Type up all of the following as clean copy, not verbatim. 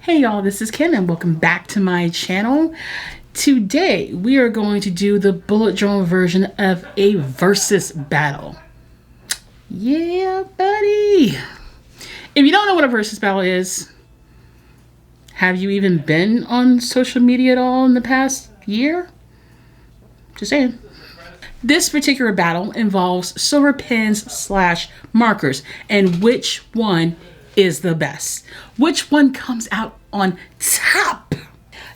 Hey y'all, this is Kim and welcome back to my channel. Today we are going to do the bullet journal version of a versus battle. Yeah, buddy. If you don't know what a versus battle is, have you even been on social media at all in the past year? Just saying. This particular battle involves silver pens slash markers and which one is the best. Which one comes out on top?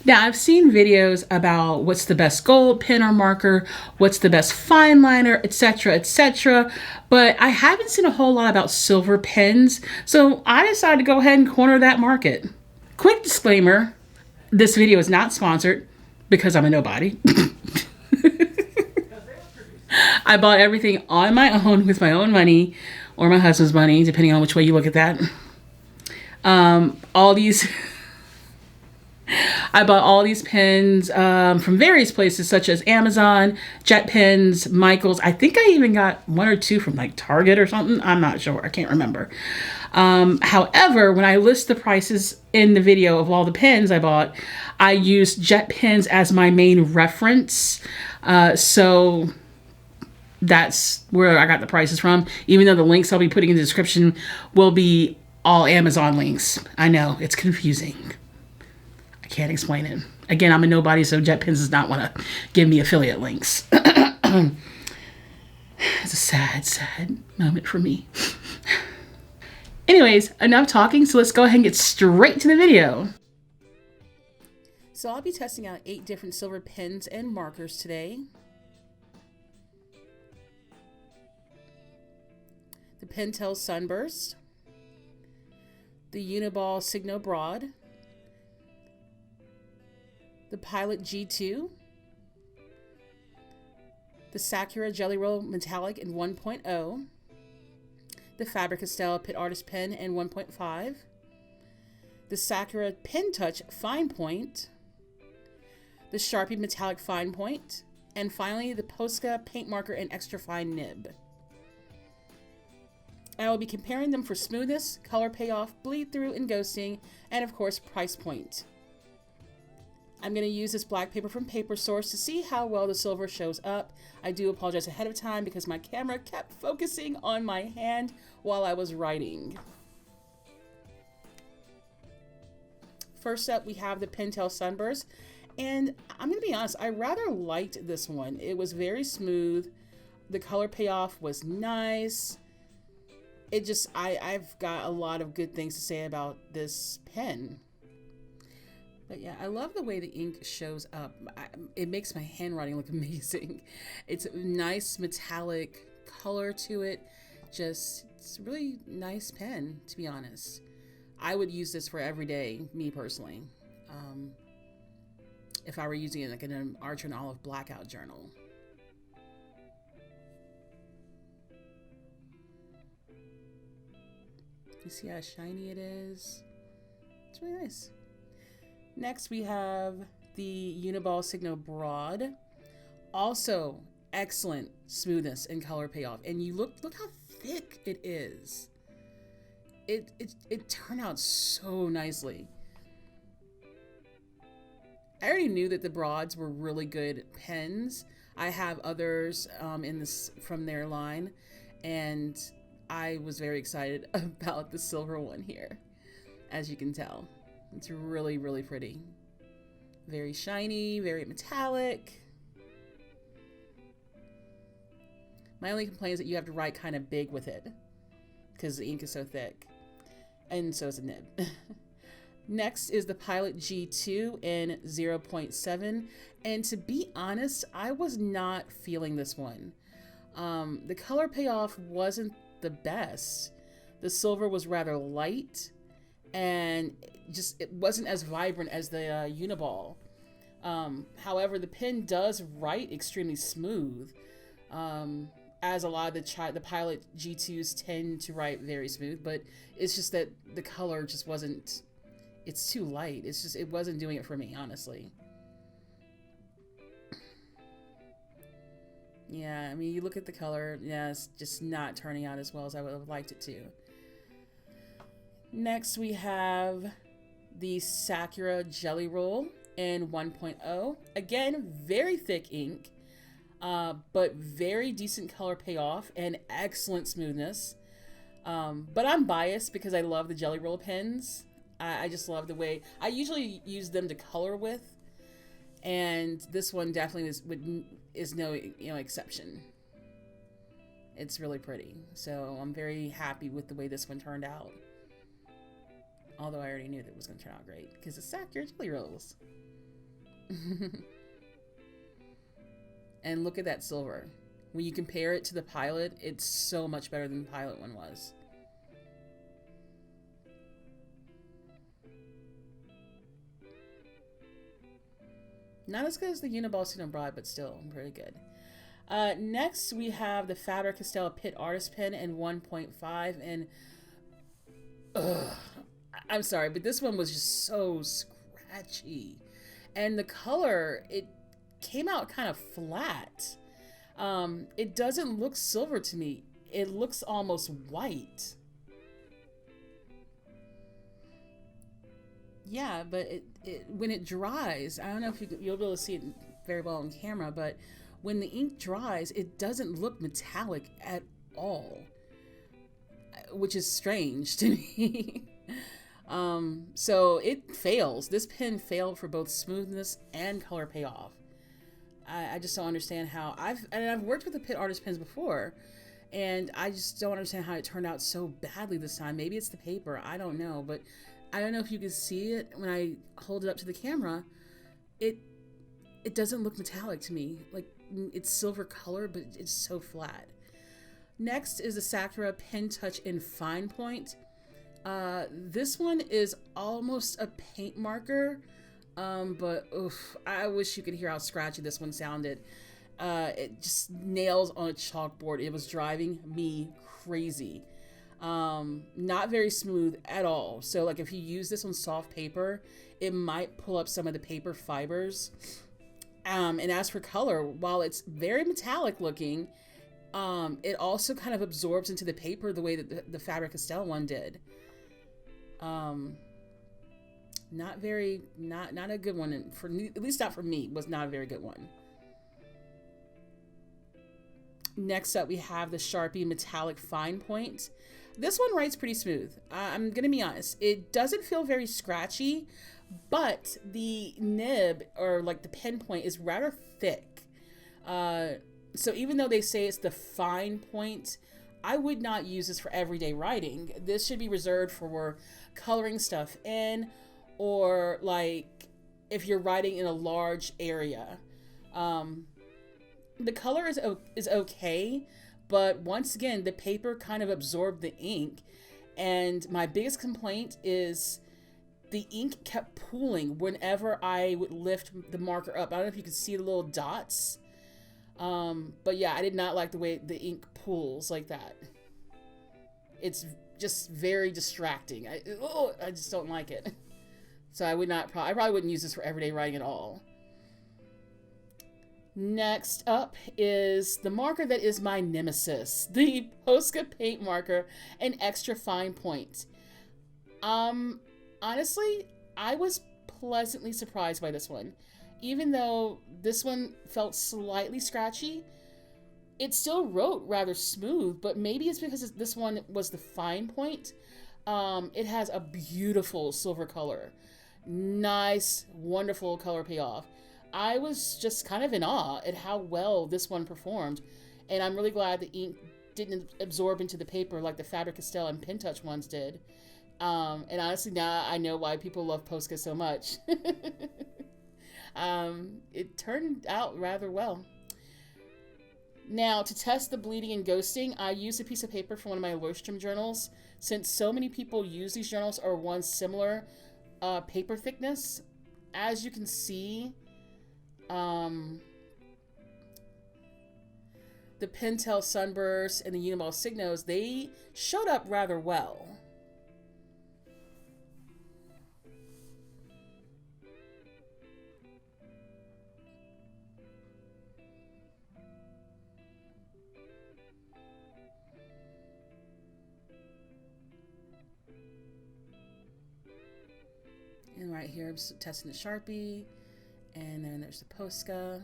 Now, I've seen videos about what's the best gold pen or marker, what's the best fine liner, etc., etc., but I haven't seen a whole lot about silver pens, so I decided to go ahead and corner that market. Quick disclaimer, this video is not sponsored because I'm a nobody. I bought everything on my own with my own money or my husband's money, depending on which way you look at that. I bought all these pens from various places such as Amazon, Jet Pens, Michaels. I think I even got one or two from like Target or something. I'm not sure. I can't remember. However, when I list the prices in the video of all the pens I bought, I used Jet Pens as my main reference. So that's where I got the prices from, even though the links I'll be putting in the description will be all Amazon links. I know, it's confusing. I can't explain it. Again, I'm a nobody, so Jet Pens does not want to give me affiliate links. It's a sad, sad moment for me. Anyways, enough talking, so let's go ahead and get straight to the video. So I'll be testing out 8 different silver pens and markers today. The Pentel Sunburst, the Uniball Signo Broad, the Pilot G2, the Sakura Jelly Roll Metallic in 1.0, the Faber-Castell Pit Artist Pen in 1.5, the Sakura Pen Touch Fine Point, the Sharpie Metallic Fine Point, and finally the Posca Paint Marker in Extra Fine Nib. I will be comparing them for smoothness, color payoff, bleed through, and ghosting, and of course price point. I'm going to use this black paper from Papersource to see how well the silver shows up. I do apologize ahead of time because my camera kept focusing on my hand while I was writing. First up, we have the Pentel Sunburst, and I'm going to be honest, I rather liked this one. It was very smooth. The color payoff was nice. It just, I've got a lot of good things to say about this pen. But yeah, I love the way the ink shows up. It makes my handwriting look amazing. It's a nice metallic color to it. It's a really nice pen, to be honest. I would use this for every day, me personally. If I were using it like in an Archer and Olive blackout journal. You see how shiny it is? It's really nice. Next we have the Uniball Signo Broad. Also excellent smoothness and color payoff. And you look how thick it is. It turned out so nicely. I already knew that the Broads were really good pens. I have others from their line, and I was very excited about the silver one here, as you can tell. It's really, really pretty. Very shiny, very metallic. My only complaint is that you have to write kind of big with it because the ink is so thick. And so is the nib. Next is the Pilot G2 in 0.7. And to be honest, I was not feeling this one. The color payoff wasn't the best. The silver was rather light and it wasn't as vibrant as the Uniball. However, the pen does write extremely smooth, as a lot of the Pilot G2s tend to write very smooth, but it's just that the color just wasn't, it's too light. It wasn't doing it for me, honestly. Yeah, I mean, you look at the color, yeah, it's just not turning out as well as I would have liked it to. Next, we have the Sakura Jelly Roll in 1.0. Again, very thick ink, but very decent color payoff and excellent smoothness. But I'm biased because I love the Jelly Roll pens. I just love the way I usually use them to color with, and this one definitely is no exception. It's really pretty, so I'm very happy with the way this one turned out. Although I already knew that it was going to turn out great because it's Sakura Jelly Rolls. And look at that silver. When you compare it to the Pilot, it's so much better than the Pilot one was. Not as good as the Uniball Student Bride, but still pretty good. Next, we have the Faber-Castell Pitt Artist Pen in 1.5. And I'm sorry, but this one was just so scratchy. And the color, it came out kind of flat. It doesn't look silver to me. It looks almost white. Yeah, but when it dries, I don't know if you'll be able to see it very well on camera, but when the ink dries, it doesn't look metallic at all, which is strange to me. So it fails. This pen failed for both smoothness and color payoff. I just don't understand how I've worked with the Pitt Artist pens before, and I just don't understand how it turned out so badly this time. Maybe it's the paper, I don't know, but I don't know if you can see it when I hold it up to the camera. It doesn't look metallic to me. Like, it's silver color, but it's so flat. Next is the Sakura Pen Touch in Fine Point. This one is almost a paint marker, but oof, I wish you could hear how scratchy this one sounded. It just nails on a chalkboard. It was driving me crazy. Not very smooth at all. So like if you use this on soft paper, it might pull up some of the paper fibers. And as for color, while it's very metallic looking, it also kind of absorbs into the paper the way that the Faber-Castell one did. Not a good one, and at least not for me, was not a very good one. Next up, we have the Sharpie Metallic Fine Point. This one writes pretty smooth. I'm gonna be honest. It doesn't feel very scratchy, but the nib, or like the pen point, is rather thick. So even though they say it's the fine point, I would not use this for everyday writing. This should be reserved for coloring stuff in, or like if you're writing in a large area. The color is okay, but once again, the paper kind of absorbed the ink, and my biggest complaint is the ink kept pooling whenever I would lift the marker up. I don't know if you can see the little dots, but yeah, I did not like the way the ink pools like that. It's just very distracting. I just don't like it. So I probably wouldn't use this for everyday writing at all. Next up is the marker that is my nemesis, the Posca paint marker, an extra fine point. Honestly, I was pleasantly surprised by this one. Even though this one felt slightly scratchy, it still wrote rather smooth, but maybe it's because this one was the fine point. It has a beautiful silver color. Nice, wonderful color payoff. I was just kind of in awe at how well this one performed, and I'm really glad the ink didn't absorb into the paper like the Faber-Castell and Pen Touch ones did. And honestly, now I know why people love Posca so much. It turned out rather well. Now, to test the bleeding and ghosting, I used a piece of paper from one of my Leuchtturm journals. Since so many people use these journals or one similar paper thickness, as you can see, the Pentel Sunburst and the Uniball Signos, they showed up rather well. here I'm testing the Sharpie, and then there's the Posca.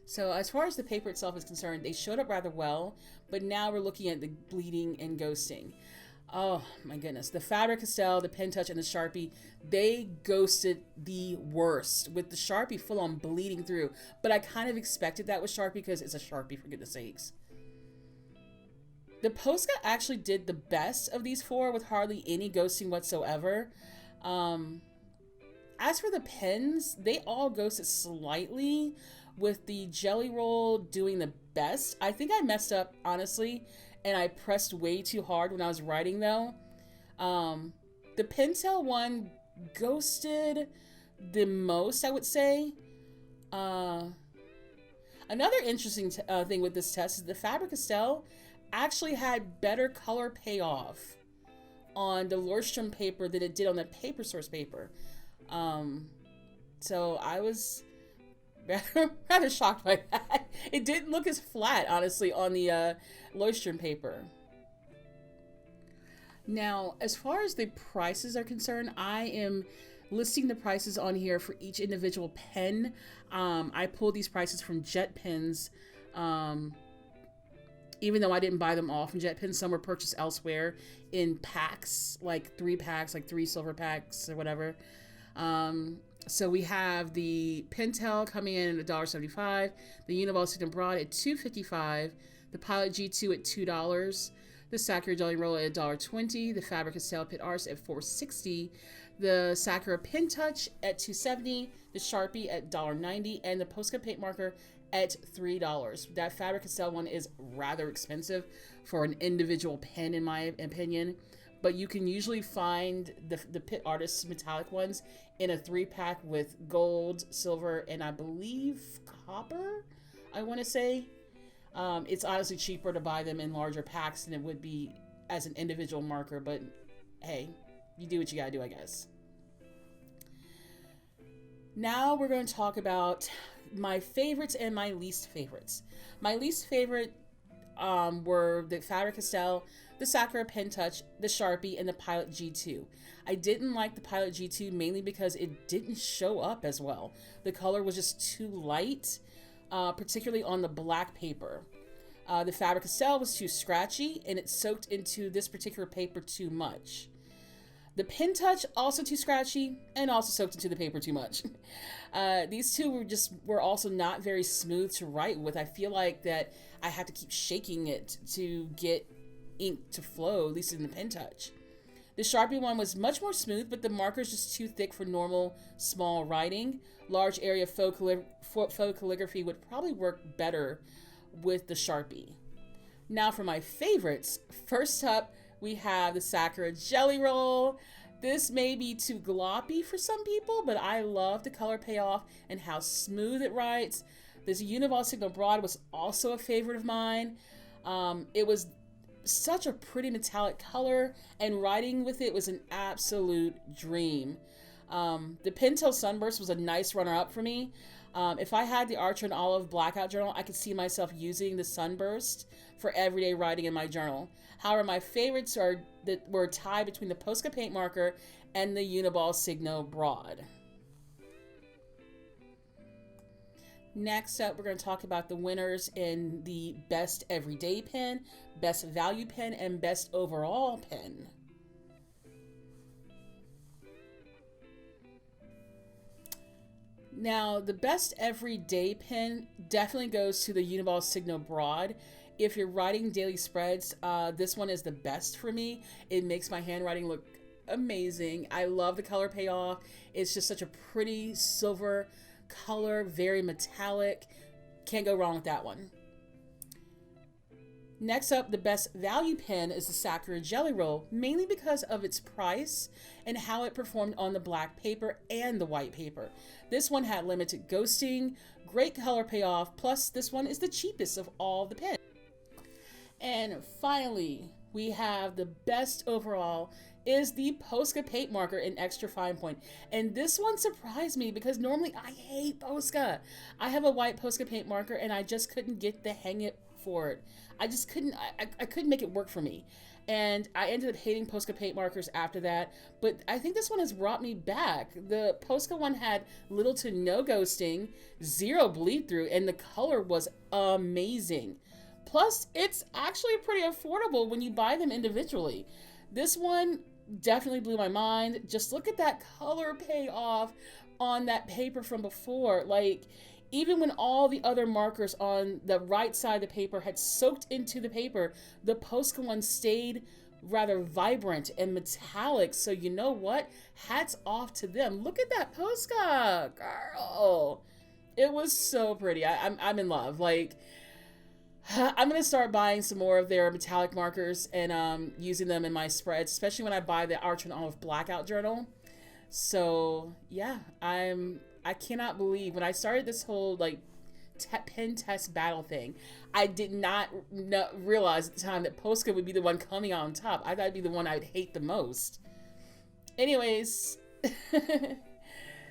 So as far as the paper itself is concerned, they showed up rather well, but now we're looking at the bleeding and ghosting. Oh my goodness. The Faber-Castell, the Pen Touch, and the Sharpie, they ghosted the worst, with the Sharpie full on bleeding through. But I kind of expected that with Sharpie because it's a Sharpie, for goodness sakes. The Posca actually did the best of these four with hardly any ghosting whatsoever. As for the pens, they all ghosted slightly, with the Jelly Roll doing the best. I think I messed up, honestly, and I pressed way too hard when I was writing, though. The Pentel one ghosted the most, I would say. Another interesting thing with this test is the Faber-Castell actually had better color payoff on the Lordstrom paper than it did on the Papersource paper. So I was rather shocked by that. It didn't look as flat, honestly, on the Lordstrom paper. Now, as far as the prices are concerned, I am listing the prices on here for each individual pen. I pulled these prices from JetPens. Even though I didn't buy them all from JetPens, some were purchased elsewhere in packs, like 3 packs, like 3 silver packs or whatever. So we have the Pentel coming in at $1.75, the Uniball Sigma Broad at $2.55, the Pilot G2 at $2, the Sakura Jelly Roll at $1.20, the Faber-Castell Pit Arts at $4.60, the Sakura Pen Touch at $2.70, the Sharpie at $1.90, and the Posca Paint Marker at $3. That Faber-Castell one is rather expensive for an individual pen, in my opinion. But you can usually find the Pit Artists metallic ones in a 3-pack with gold, silver, and I believe copper, I want to say. It's honestly cheaper to buy them in larger packs than it would be as an individual marker, but hey, you do what you gotta do, I guess. Now we're going to talk about my favorites and my least favorites. My least favorite were the Faber-Castell, the Sakura Pen Touch, the Sharpie, and the Pilot G2. I didn't like the Pilot G2 mainly because it didn't show up as well. The color was just too light, particularly on the black paper. The Faber-Castell was too scratchy, and it soaked into this particular paper too much. The Pen Touch, also too scratchy, and also soaked into the paper too much. These two were also not very smooth to write with. I feel like that I have to keep shaking it to get ink to flow, at least in the Pen Touch. The Sharpie one was much more smooth, but the marker is just too thick for normal, small writing. Large area faux calligraphy would probably work better with the Sharpie. Now for my favorites. First up, we have the Sakura Jelly Roll. This may be too gloppy for some people, but I love the color payoff and how smooth it writes. This Uniball Sigma Broad was also a favorite of mine. It was such a pretty metallic color, and writing with it was an absolute dream. The Pentel Sunburst was a nice runner-up for me. If I had the Archer and Olive Blackout Journal, I could see myself using the Sunburst for everyday writing in my journal. However, my favorites were tied between the Posca Paint Marker and the Uniball Sigma Broad. Next up, we're going to talk about the winners in the Best Everyday Pen, Best Value Pen, and Best Overall Pen. Now, the Best Everyday Pen definitely goes to the Uniball Sigma Broad. If you're writing daily spreads, this one is the best for me. It makes my handwriting look amazing. I love the color payoff. It's just such a pretty silver color, very metallic. Can't go wrong with that one. Next up, the Best Value Pen is the Sakura Jelly Roll, mainly because of its price and how it performed on the black paper and the white paper. This one had limited ghosting, great color payoff, plus this one is the cheapest of all the pens. And finally, we have the best overall is the Posca Paint Marker in Extra Fine Point. And this one surprised me because normally I hate Posca. I have a white Posca Paint Marker and I just couldn't get the hang it for it. I just couldn't, I couldn't make it work for me. And I ended up hating Posca paint markers after that, but I think this one has brought me back. The Posca one had little to no ghosting, 0 bleed through, and the color was amazing. Plus, it's actually pretty affordable when you buy them individually. This one definitely blew my mind. Just look at that color payoff on that paper from before. Like, even when all the other markers on the right side of the paper had soaked into the paper, the Posca one stayed rather vibrant and metallic. So you know what? Hats off to them. Look at that Posca, girl. It was so pretty. I'm in love. Like, I'm going to start buying some more of their metallic markers and using them in my spreads, especially when I buy the Archer and Olive Blackout Journal. So, yeah, I cannot believe when I started this whole, like, pen test battle thing, I did not realize at the time that Posca would be the one coming on top. I thought it'd be the one I'd hate the most. Anyways,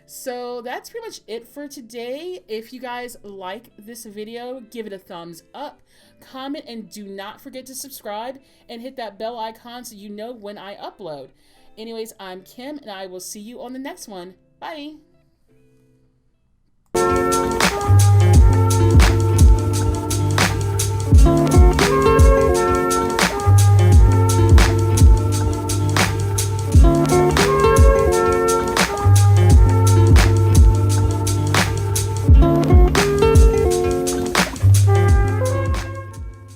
so that's pretty much it for today. If you guys like this video, give it a thumbs up, comment, and do not forget to subscribe and hit that bell icon so you know when I upload. Anyways, I'm Kim, and I will see you on the next one. Bye!